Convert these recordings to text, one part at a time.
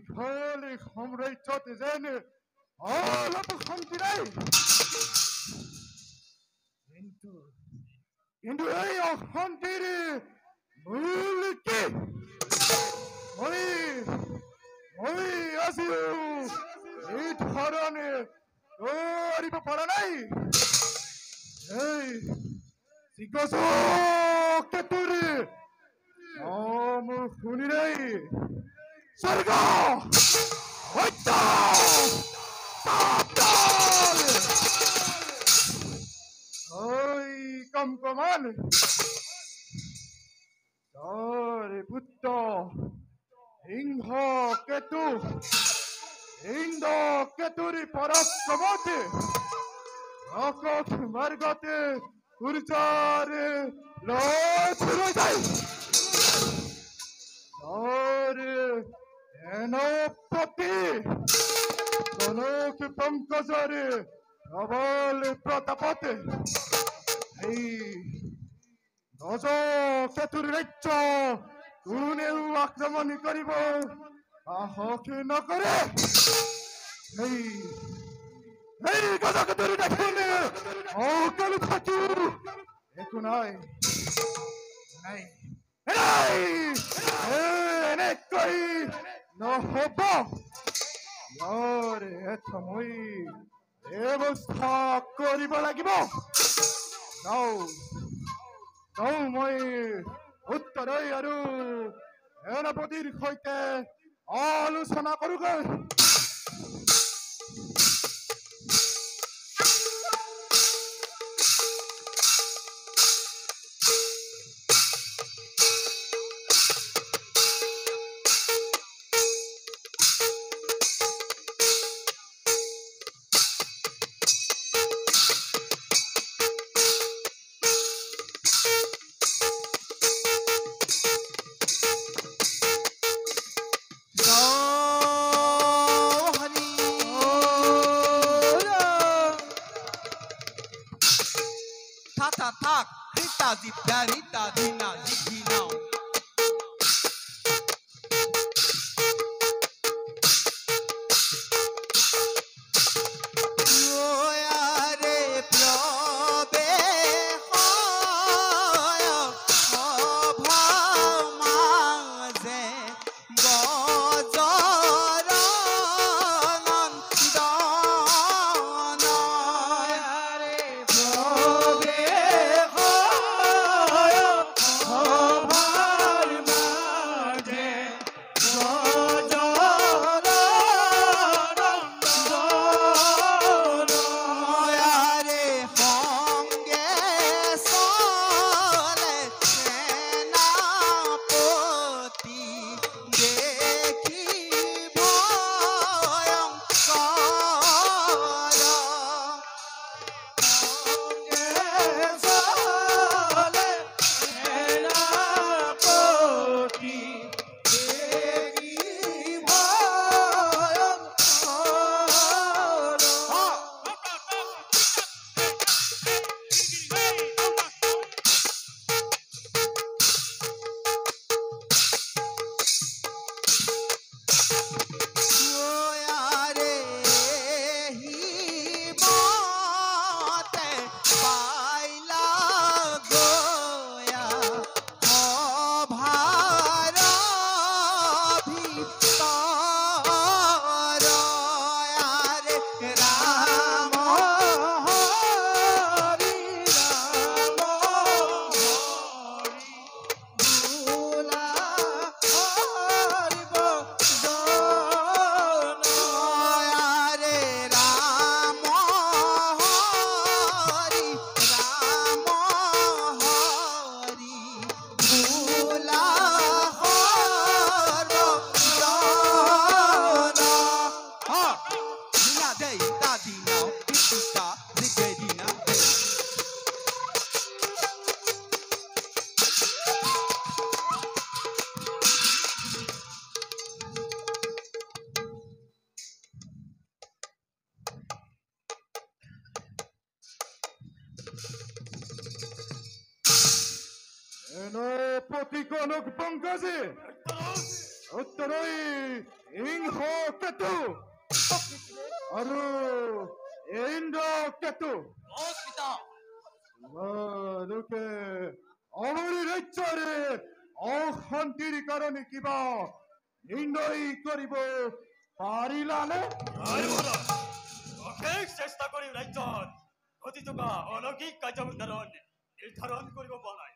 বিশাল সাম্ৰাজ্যত যেন অলপ শান্তি নাই। কিন্তু এই অশান্তিৰ মূল কি? মই আজিও এই ধৰণে কৰিব পৰা নাই। এই কেতুৰি নাম শুনিলেই স্বৰ্গ হত্যা কম্পমান তার পুত্র সিংহ কেতু ইন্দ্র কেতুরি পরাক্রমতে আকাশ মার্গতে সূর্যারে লড়ে যায়। তার এনপতি কনক পঙ্কজরে প্রবল প্রতাপতে এই গজ কেতুর রাজ্য কোনেও আক্রমণ করিব সাহস নকৰে। এই গজ কেতুৰ দেখোনে অকল থাকি একো নাই এনেকৈ নহব। ইয়াৰ এটা মই ব্যৱস্থা কৰিব লাগিব। মই উত্তৰই আৰু সেনাপতিৰ সৈতে আলোচনা কৰোগৈ। Tak, Rita Zipda, Rita Dina, Zipina. Poti konok pangkaze উত্তৰই সিংহ কেতু আৰু ইন্দ্ৰ কেতু পিতা তোমালোকে আমাৰ ৰাজ্যৰে অশান্তিৰ কাৰণে কিবা নিৰ্ণয় কৰিব পাৰিলানে? অশেষ চেষ্টা কৰি ৰাজ্যত ঘটি থকা অলৌকিক কাৰ্যবিধান নিৰ্ধাৰণ কৰিব পৰা নাই।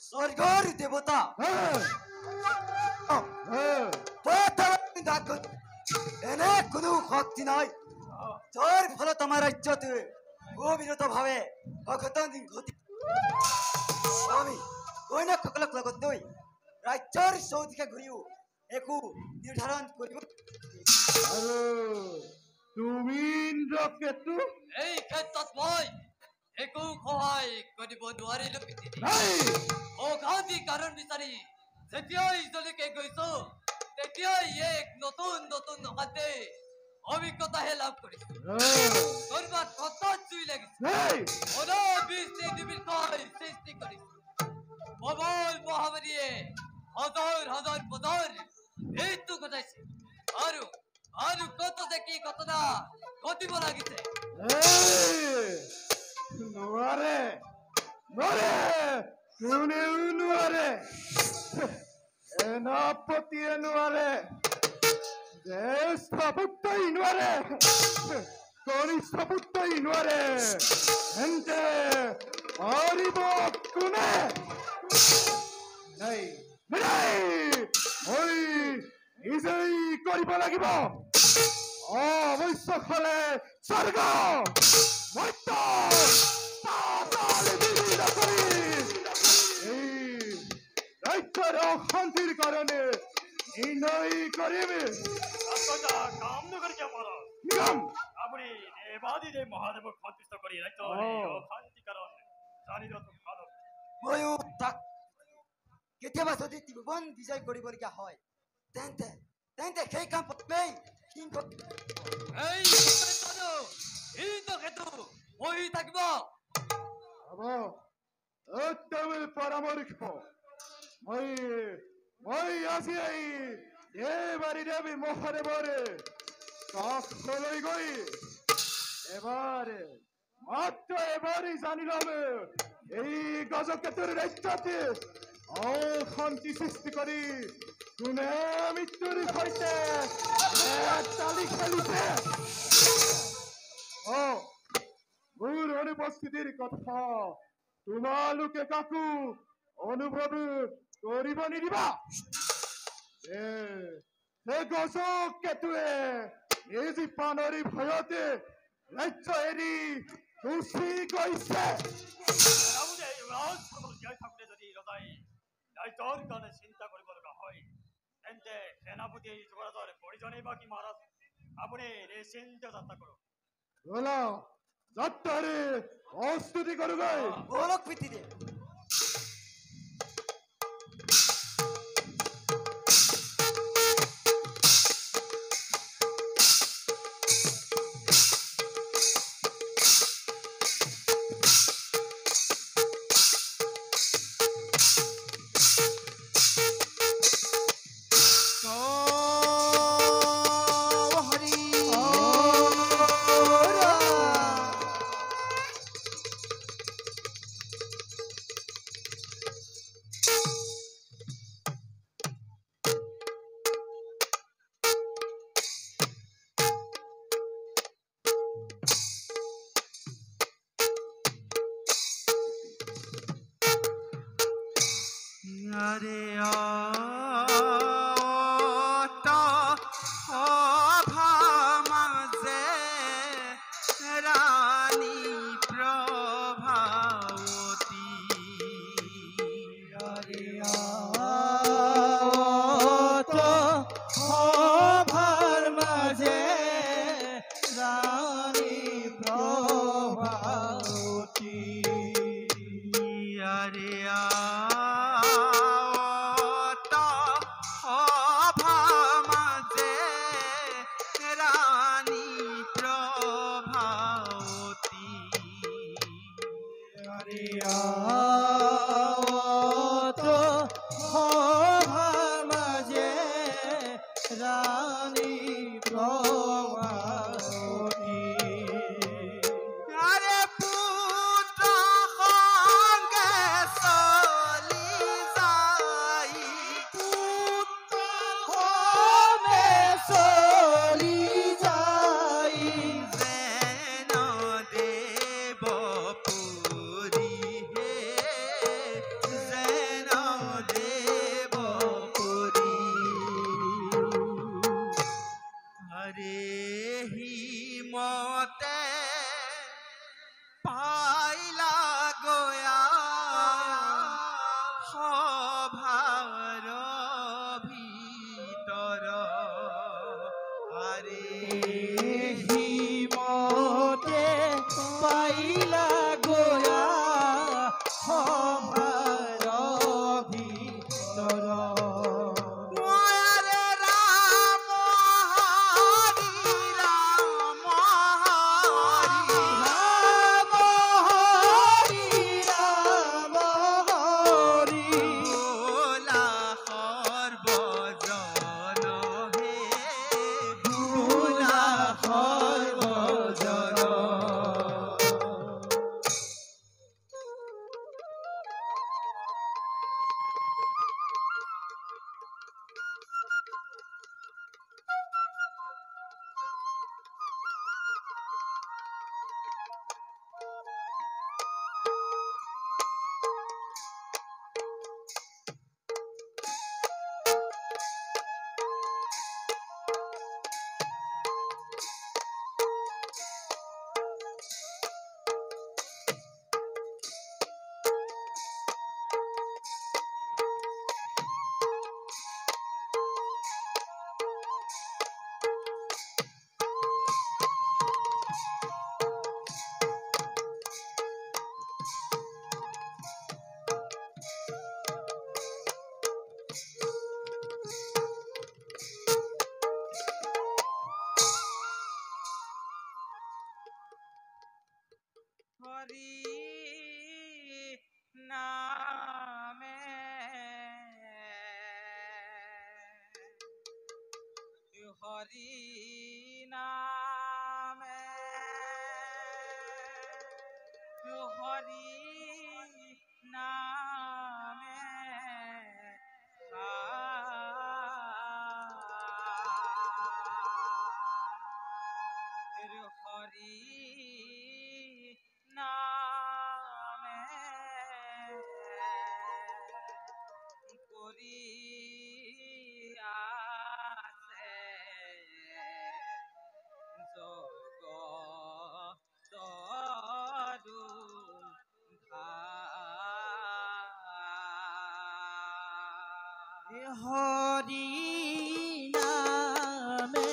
স্বৰ্গৰ দেৱতা এনে কোনো শক্তি নাই যাৰ ফলত আমাৰ ৰাজ্যত অবিৰতভাৱে অঘটন ঘটি আমি সৈনিকসকলক লগত লৈ ৰাজ্যৰ চৌদিশে ঘূৰিও একো নিৰ্ধাৰণ কৰিব। আৰু তুমি ইন্দ্ৰ কেতু এই ক্ষেত্ৰত মই একো সহায় কৰিব নোৱাৰিলো। অঘাতী কাৰণ বিচাৰি যেতিয়াই ইজলৈকে গৈছো তেতিয়াই এক নতুন নতুন অশান্তি অভিজ্ঞতাহে লাভ কৰিছো। কৰবাত হঠাৎ জুই লাগিছে, সৃষ্টি কৰিছে। প্ৰবল মহামাৰীয়ে হাজাৰ হাজাৰ বছৰ মৃত্যু ঘটাইছে আৰু আৰু কত যে কি ঘটনা ঘটিব লাগিছে। নোৱাৰে নোৱাৰে কোনেও নোৱাৰে সেনাপতিয়ে নোৱাৰে জ্যেষ্ঠ পুত্ৰই নোৱাৰে কনিষ্ঠ পুত্ৰই নোৱাৰে তেন্তে পাৰিব কোনে? নাই নাই মই নিজেই কৰিব লাগিব। অৱশ্যক হলে স্বৰ্গ মৰ্ত্য পাতাল বিলীন কৰি এই ৰাজ্যৰ অশান্তিৰ কাৰণে নিৰ্ণয় কৰিম। কাম নকৰিছে মহাৰাজ, নিয়ম আপুনি দেৱাদিদেৱ মহাদেৱক সন্তুষ্ট কৰি ৰাজ্যৰ অশান্তি কাৰণ জানি লোৱাটো ভাল হ'ব। ময়ো তাক কেতিয়াবা যদি ত্ৰিভুৱন বিজয় কৰিবলগীয়া হয় তেন্তে তেন্তে সেই কাম প্ৰথমেই সিংহ এই ইন্দ্ৰকেতু বহি থাকিব। হ'ব উত্তম পৰামৰ্শ। মই আজি দেৱাদিদেৱ মহাদেৱৰ কাষলৈ গৈ মাত্ৰ এবাৰেই জানি ল'ম এই গজকেতুৰ ৰাজ্যত অশান্তি সৃষ্টি কৰি কোনে মৃত্যুৰ সৈতে তালি খেলিছে। মোৰ অনুপস্থিতিৰ কথা তোমালোকে কাকো অনুভৱ কৰিব নিদিবা। সেই গজকেতুৱে নিজ প্ৰাণৰ ভয়তে ৰাজ্য এৰি গুচি গৈছে। যদি ৰজাই ৰাজ্যৰ কাৰণে চিন্তা কৰিব লগা হয় তেন্তে সেনাপতি যুৱৰাজৰ প্ৰয়োজনেই বা কি মহাৰাজ? আপুনি নিশ্চিন্ত যাত্ৰা কৰক। বলা যাত্ৰাৰে প্ৰস্তুতি কৰোগৈ। বলক পিতৃদেৱ। হৰি নামে হৰি নামে হৰি নামে হৰি নামে কৰি আছে জগতৰু হৰি নামে হৰি নামে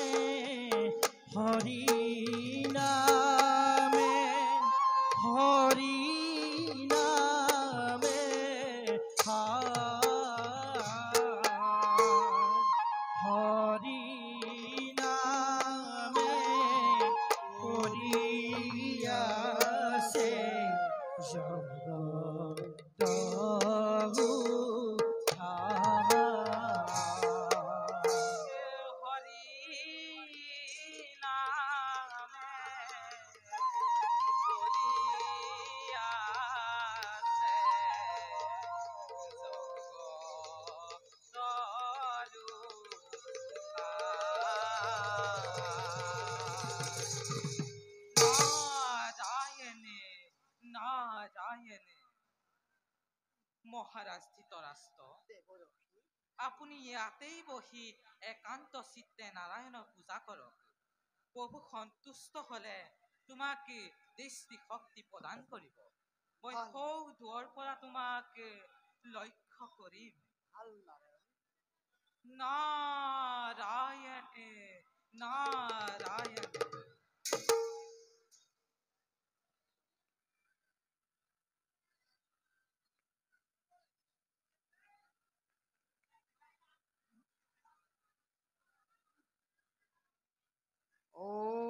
হৰি নামে হৰি নামে কৰিয়াছে জগতৰু মহাৰাজ ধৃতৰাষ্ট্ৰ, আপুনি ইয়াতেই বহি একান্ত চিত্তে নাৰায়ণক পূজা কৰক। প্ৰভু সন্তুষ্ট হলে তোমাক দৃষ্টি শক্তি প্ৰদান কৰিব। মই সৌ দূৰৰ পৰা তোমাক লক্ষ্য কৰিম। নাৰায়ণে নাৰায়ণে। ওম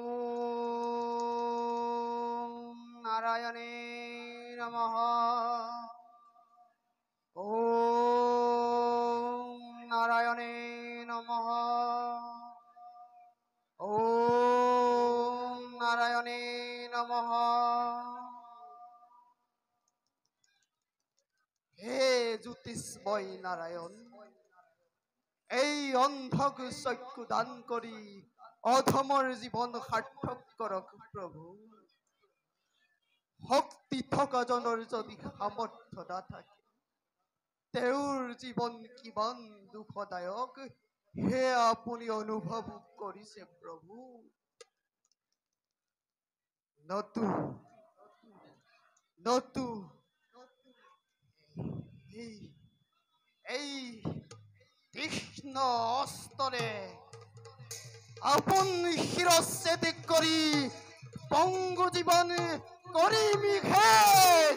নাৰায়ণে নমঃ। ওম নাৰায়ণে নমঃ। ওম নাৰায়ণে নমঃ। হে জ্যোতিষময় নাৰায়ণ, এই অন্ধক চক্ষু দান কৰি অধমৰ জীৱন সাৰ্থক কৰক প্ৰভু। শক্তি থকা জনৰ যদি সামৰ্থ্য নাথাকে, তেওঁৰ জীৱন কিমান দুখদায়ক সেয়া আপুনি অনুভৱ কৰিছে প্ৰভু। নতু নতু এই তীক্ষ্ণ অস্ত্ৰে আপন শিৰচ্ছেদ কৰি পংগু জীৱন কৰিমি ঘেৰ।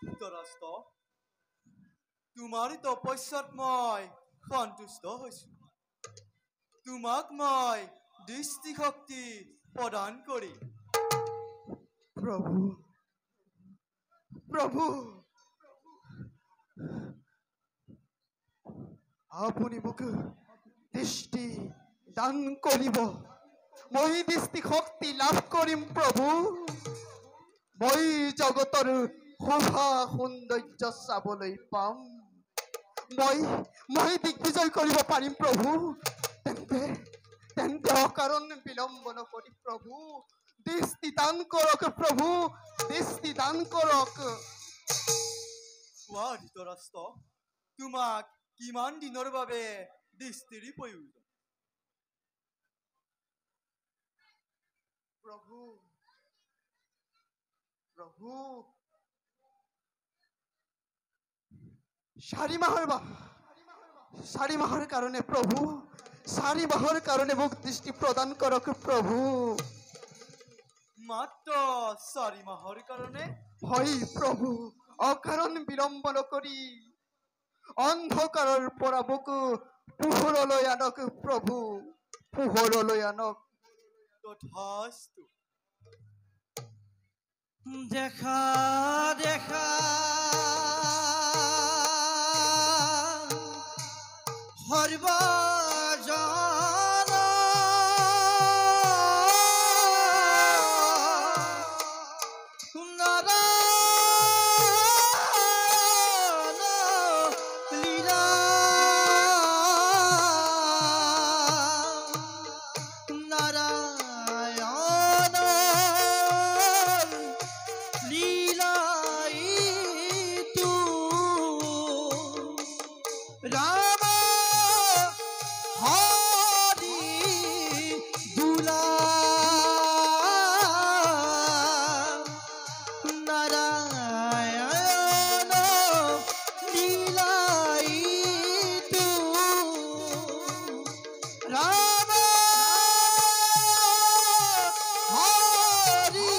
ধৃতৰাষ্ট্ৰ, তোমাৰ তপস্যাত মই সন্তুষ্ট হৈছো। তোমাক মই দৃষ্টিশক্তি প্ৰদান কৰি প্ৰভু প্ৰভু আপুনি মোক দৃষ্টি দান কৰিব। মই দৃষ্টি শক্তি লাভ কৰিম প্ৰভু। মই জগতৰ শোভা সৌন্দৰ্য চাবলৈ পাম। মই দিগ্বিজয় কৰিব পাৰিম প্ৰভু। তেন্তে অকাৰণ বিলম্ব নকৰি প্ৰভু দৃষ্টি দান কৰক প্ৰভু, দৃষ্টি দান কৰক। কোৱা ধৃতৰাষ্ট্ৰ, তোমাক কিমান দিনৰ বাবে দৃষ্টিৰ প্ৰয়োজন? প্ৰভু প্ৰভু 4 মাহৰ কাৰণে প্ৰভু, 4 মাহৰ কাৰণে মোক দৃষ্টি প্ৰদান কৰক প্ৰভু। মাত্ৰ 4 মাহৰ কাৰণে? হয় প্ৰভু, অকাৰণ বিলম্ব নকৰি অন্ধকাৰৰ পৰা মোক পোহৰলৈ আনক প্ৰভু, পোহৰলৈ আনক। তথাস্তু। দেখা দেখা সৰ্বজন নাৰায়ণ লীলা নাৰায়ণ লীলাইতু ৰাম হৰি দুলা নাৰায়ণ লীলাইতু ৰাম হৰি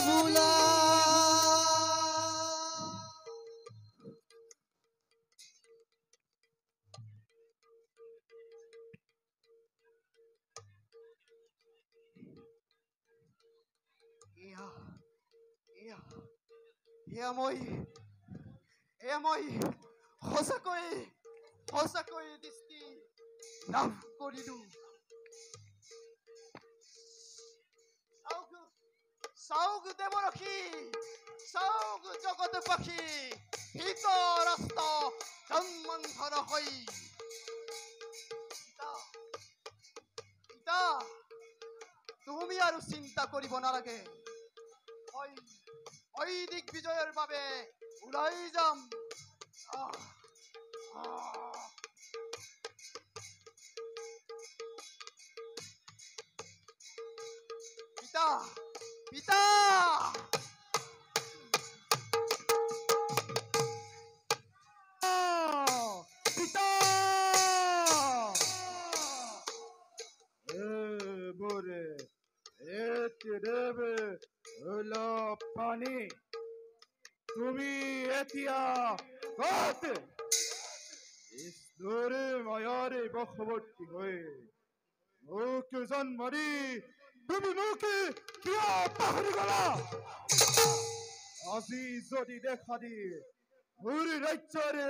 বুলা। এয়া এয়া এয়া মই সঁচাকৈ দৃষ্টি লাভ কৰিলো। চাওক দেৱৰখী, চাওক জগতবাসী, হিতৰাষ্ট্ৰ জন্মন্ধৰ হৈ পিতা, তুমি আৰু চিন্তা কৰিব নালাগে। মই দিগ্বিজয়ৰ বাবে ওলাই যাম। পিতা, পিতা, পিতা মোরে এতে দেবে হলো পানি। তুমি এতিয়া কত? ঈশ্বরে মায়ারে বশবর্তী হয়ে মোক জন্ম দি তুমি মোক কিয় পাহৰি গলা? আজি যদি দেখা দিয়ে মোৰ ৰাজ্যৰে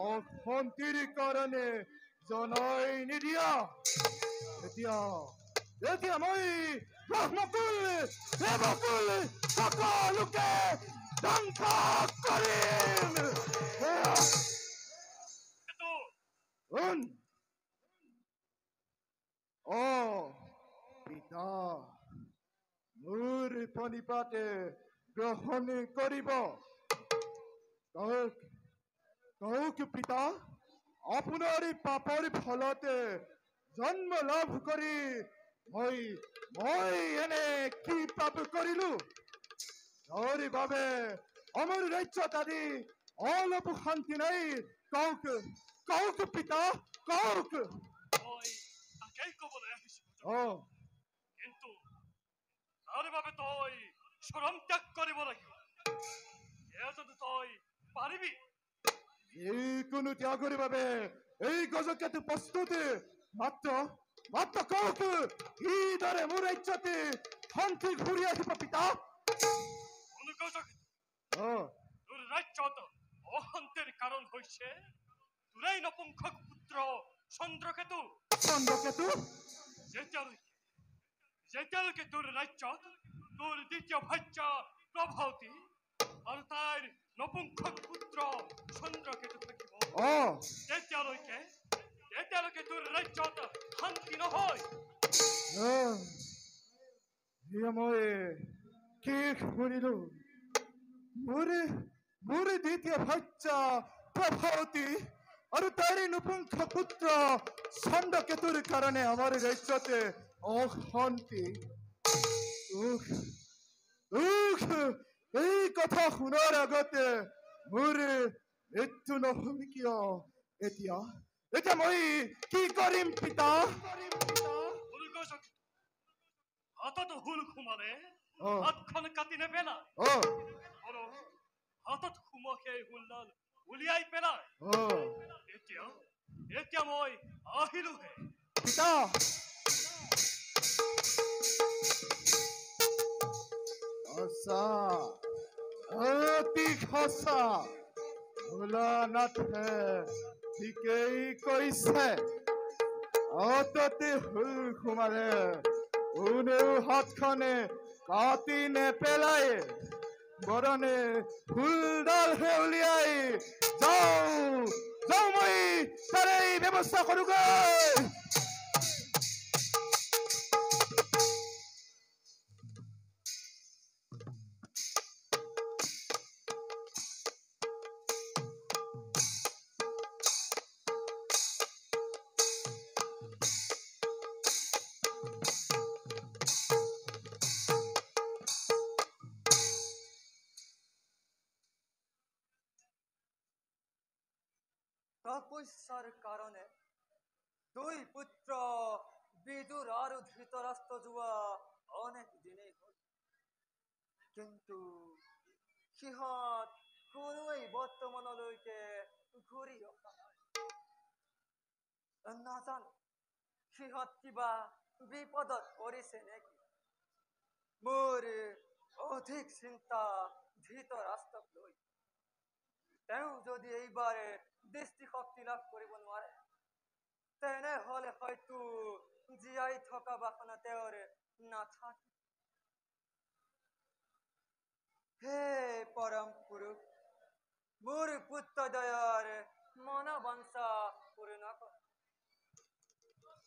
অশান্তিৰ কাৰণে জনাই নিদিয়া, এতিয়া মই ব্ৰহ্মকুল দেৱকুল সকলোকে ধ্বংস কৰিম। শুন, পিতা মোৰ প্ৰণিপাতে গ্ৰহণ কৰিব। কওক পিতা, আপোনাৰ পাপৰ ফলতে জন্ম লাভ কৰি মই এনে কি পাপ কৰিলো যাৰ বাবে আমাৰ ৰাজ্যত আজি অলপ শান্তি নাই? কওক পিতা, কওক। মই তাকেই ক'বলৈ আহিছো, অ কিন্তু তাৰ বাবে তই চৰম ত্যাগ কৰিব লাগিব। এয়া যদি তই পাৰিবি, যিকোনো ত্যাগৰ বাবে এই গজকেটো প্ৰস্তুত। মাত্ৰ কওক, কিদৰে মোৰ ৰাজ্যতে শান্তি ঘূৰি আহিব পিতা? তোৰ ৰাজ্যত অশান্তিৰ কাৰণ হৈছে তোৰেই নপুংসক পুত্ৰ চন্দ্ৰকেতু। যেতিয়ালৈকে তোৰ ৰাজ্যত তোৰ দ্বিতীয় ভাৰ্যা প্ৰভাৱতী আৰু তাইৰ নপুংসক পুত্ৰ চন্দ্ৰকেতু থাকিব, তেতিয়ালৈকে তোৰ ৰাজ্যত শান্তি নহয়। মই কি শুনিলো? মোৰ দ্বিতীয় ভাৰ্যা প্ৰভাৱতী আৰু তাইৰ নপুংখ পুত্ৰ চন্দ্ৰকেতুৰ কাৰণে আমাৰ ৰাজ্যতে অশান্তি। এই কথা শুনাৰ আগতে মোৰ মৃত্যু নহল কিয়? এতিয়া মই কি কৰিম পিতা? হাতত হুল সোমালে হাতখন কাটি নেপেলা। হাতত সোমোৱা সেই সোণডাল উলিয়াই পেলাই এতিয়া এতিয়া মই আহিলোহে। পিতা সঁচা, অতি সঁচা। ভোলানাথে ঠিকেই কৈছে। অততে হুল সোমালে কোনেও হাতখনে কাটি নেপেলায়, বৰনে ফুলডালহে উলিয়াই যাওঁ যাওঁ, মই তাৰে ব্যৱস্থা কৰোগৈ। তপস্যাৰ কাৰণে দুই পুত্ৰ বিদুৰ আৰ ধৃতৰাষ্ট্ৰ যোৱা অনেক দিনেই হল, কিন্তু সিহঁত কোনোৱেই বৰ্তমানলৈকে ঘূৰি অহা নাই। নাজানো সিহঁত কিবা বিপদত পৰিছে নেকি। মোৰ অধিক চিন্তা ধৃতৰাষ্ট্ৰক লৈ। তেওঁ যদি এইবাৰে দৃষ্টিশক্তি লাভ কৰিব নোৱাৰে, তেনেহলে হয়তো জীয়াই থকা বাসনা তেওঁৰ নাথাকে। হে পৰম পুৰুষ, মোৰ পুত্ৰদ্বয়ৰ মনোবাঞ্ছা পূৰ্ণ কৰ।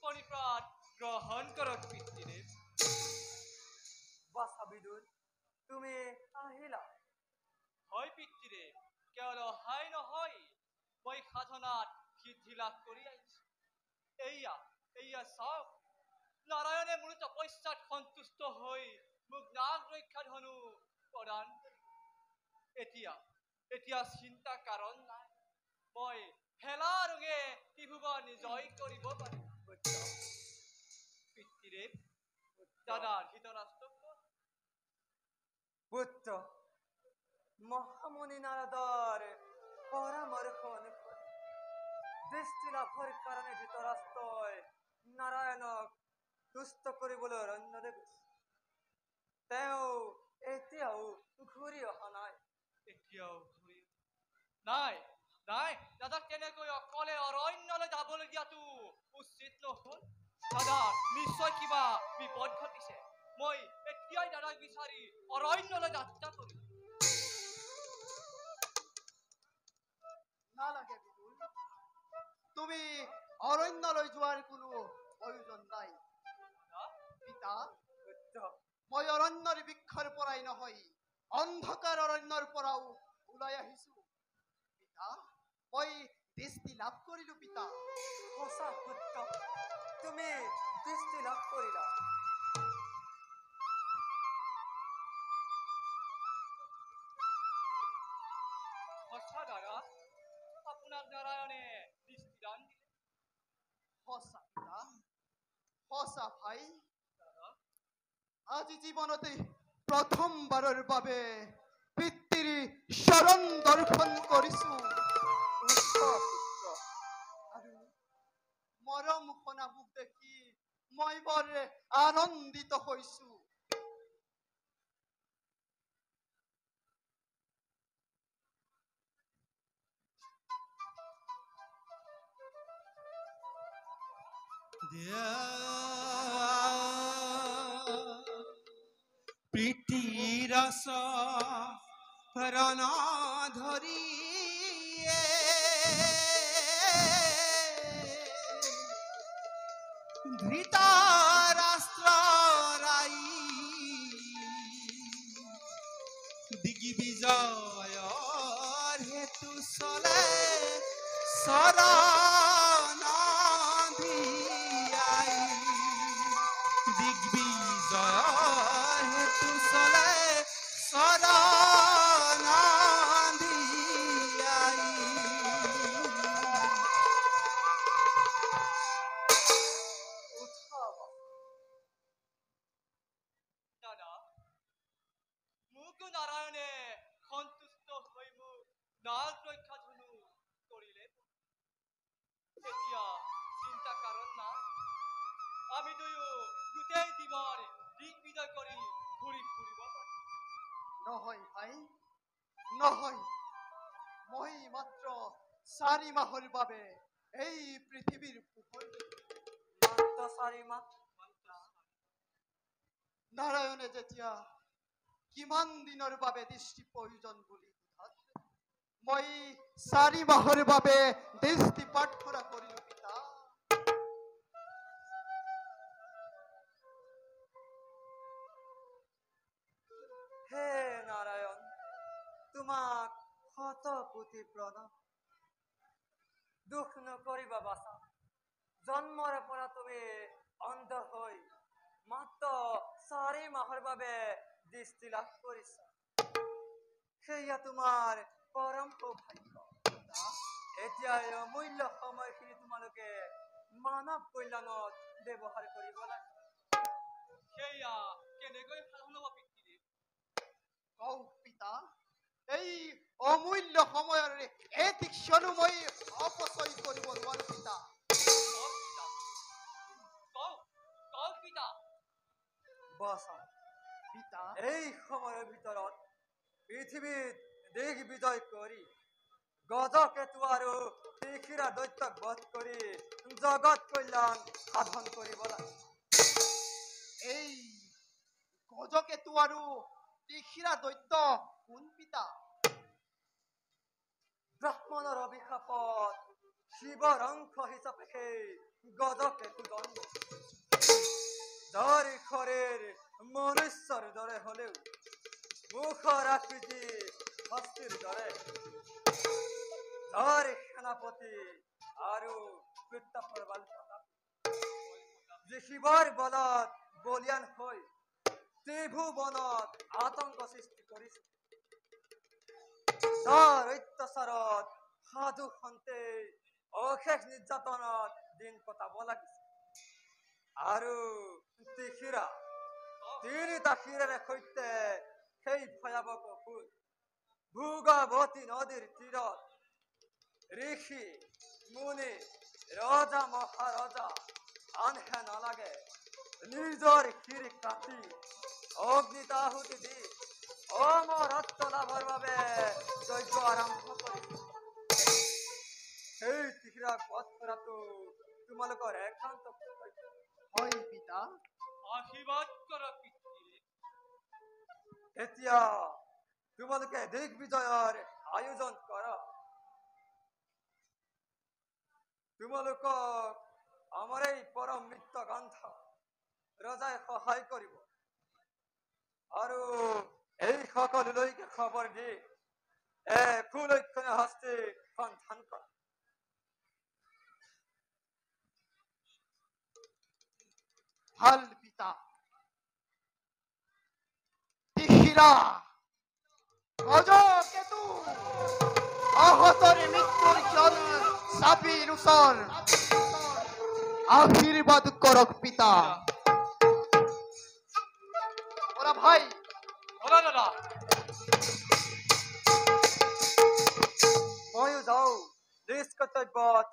পৰিপ্ৰাণ গ্ৰহণ কৰক পিতৃদেৱ। বাছা বিদুৰ, তুমি আহিলা। হয় পিতৃদেৱ, কেৱল অহাই নহয়, মই সাধনাত সিদ্ধি লাভ কৰি আহিছো। এয়া এয়া চাওক, নাৰায়ণে মোৰ তপস্যাত সন্তুষ্ট হৈ মোক নাগ ৰক্ষা ধনু প্ৰদান কৰিলে। এতিয়া এতিয়া চিন্তা কাৰণ নাই, মই হেলা ৰঙে ত্ৰিভুৱন জয় কৰিব পাৰিম। পিতৃদেৱ, দাদা ধৃতৰাষ্ট্ৰক পুত্ৰ মহামুনি নাৰদৰ পৰামৰ্শ অনুসৰি দৃষ্টি লাভৰ কাৰণে ধৃতৰাষ্ট্ৰই নাৰায়ণক তুষ্ট কৰিবলৈ অৰণ্যলৈ গৈছে। তেওঁ এতিয়াও ঘূৰি অহা নাই। এতিয়াও ঘূৰি নাই নাই, দাদাক তেনেকৈ অকলে অৰণ্যলৈ যাবলৈ দিয়াটো উচিত নহল। দাদা নিশ্চয় কিবা বিপদ ঘটিছে। মই এতিয়াই দাদাক বিচাৰি অৰণ্যলৈ যাত্ৰা কৰিম। নালাগে বিদুৰ, তুমি অৰণ্যলৈ যোৱাৰ কোনো প্ৰয়োজন নাই। পিতা, মই অৰণ্যৰ বৃক্ষৰ পৰাই নহয়, অন্ধকাৰ অৰণ্যৰ পৰাও ওলাই আহিছো। পিতা, মই দৃষ্টি লাভ কৰিলো। পিতা, সঁচা পুত্ৰ, তুমি দৃষ্টি লাভ কৰিলা। সঁচা দাদা, আপোনাক নাৰায়ণে দৃষ্টিদান দিলে। সঁচা পিতা, সঁচা ভাই। আজি জীৱনতে প্ৰথমবাৰৰ বাবে পিতৃৰ চৰণ দৰ্শন কৰিছো। আৰু মৰম শুনা মুখ দেখি মই বৰ আনন্দিত হৈছো। প্ৰীতিৰ শৰণ ধৰিয়ে ধৃতৰাষ্ট্ৰৰ দিগ্বিজয়ৰ হেতু চলে শৰণ ধিয়াই। দিগ্বিজয়ৰ হেতু চলে শৰণ ধিয়াই। দাদা, মোকো নাৰায়ণে সন্তুষ্ট হৈ আমি দুয়ো গোটেই জীৱন দিগ্বিজয় কৰি ঘূৰি ফুৰিব পাৰিম। নহয় ভাই, নহয়। মই মাত্ৰ 4 মাহৰ বাবে এই পৃথিৱীৰ পোহৰ মাত্ৰ 4 মাহ। নাৰায়ণে যেতিয়া কিমান দিনৰ বাবে দৃষ্টি প্ৰয়োজন বুলি সোধাত মই 4 মাহৰ বাবে দৃষ্টি প্ৰাৰ্থনা কৰিলো পিতা। হে নাৰায়ণ, তোমাক শত কোটি প্ৰণাম। দুখ নকৰিবা বাছা, জন্মৰ পৰা তুমি অন্ধ হৈ মাত্ৰ 4 মাহৰ বাবে দৃষ্টি লাভ কৰিছা। সেয়া তোমাৰ পৰম সৌভাগ্য। এতিয়া এই অমূল্য সময়খিনি তোমালোকে মানৱ কল্যাণত ব্যৱহাৰ কৰিব লাগে। সেয়া কেনেকৈ সাধন হ'ব পিতৃদেৱ? কওঁ পিতা, এই অমূল্য সময়ৰ এটি ক্ষণো মই অপচয় কৰিব নোৱাৰো পিতা। বাছা, পিতা, এই সময়ৰ ভিতৰত পৃথিৱীত দিগ্বিজয় কৰি গজকেতু আৰু তীখিৰা দৈত্যক বধ কৰি জগত কল্যাণ সাধন কৰিব লাগে। এই গজকেতু আৰু তীখিৰা দৈত্য কোন পিতা? ব্ৰাহ্মণৰ অভিশাপত শিৱৰ অংশ হিচাপে সেই গজকেতু জন্ম। যাৰ শৰীৰ মনুষ্যৰ দৰে হলেও মুখৰ আকৃতি হস্তীৰ দৰে, যাৰ সেনাপতি আৰু পিতৃৰ বল প্ৰতাপ, যে শিৱৰ বলত বলিয়ান হৈ ত্ৰিভুৱনত আতংক সৃষ্টি কৰিছে, যাৰ অত্যাচাৰত সাধু সন্তে অশেষ নিৰ্যাতনত দিন কটাব লাগিছে, আৰু তীখিৰা 3টা শিৰেৰে সৈতে সেই ভয়াৱহ অসুৰ ভোগাৱতী নদীৰ তীৰত ঋষি মুনি ৰজা মহাৰজা আনহে নালাগে নিজৰ শিৰ কাটি অগ্নিত আহুতি দি অমৰত্ব লাভৰ বাবে যজ্ঞ আৰম্ভ কৰিছে। সেই তীখিৰাক বধ কৰাটো তোমালোকৰ একান্ত কৰ্তব্য। হয় পিতা। আশীৰ্বাদ কৰা পিতৃ। এতিয়া তোমালোকে দিগ্বিজয়ৰ আয়োজন কৰা। তোমালোকক আমাৰ এই পৰম মিত্ৰ গ্ৰন্থ ৰজাই সহায় কৰিব, আৰু এই সকলোলৈকে খবৰ দি কুলক্ষণে হস্তে সন্ধান কৰা। ভাল পিতা। তীখিৰা, গজকেতু, আহতৰ মৃত্যুৰ ক্ষণ চাপিৰ ওচৰ আশীৰ্বাদ কৰক পিতা। ওৰা ভাই, দাদা, ময়ো যাওঁ নিজ কৰ্তব্যত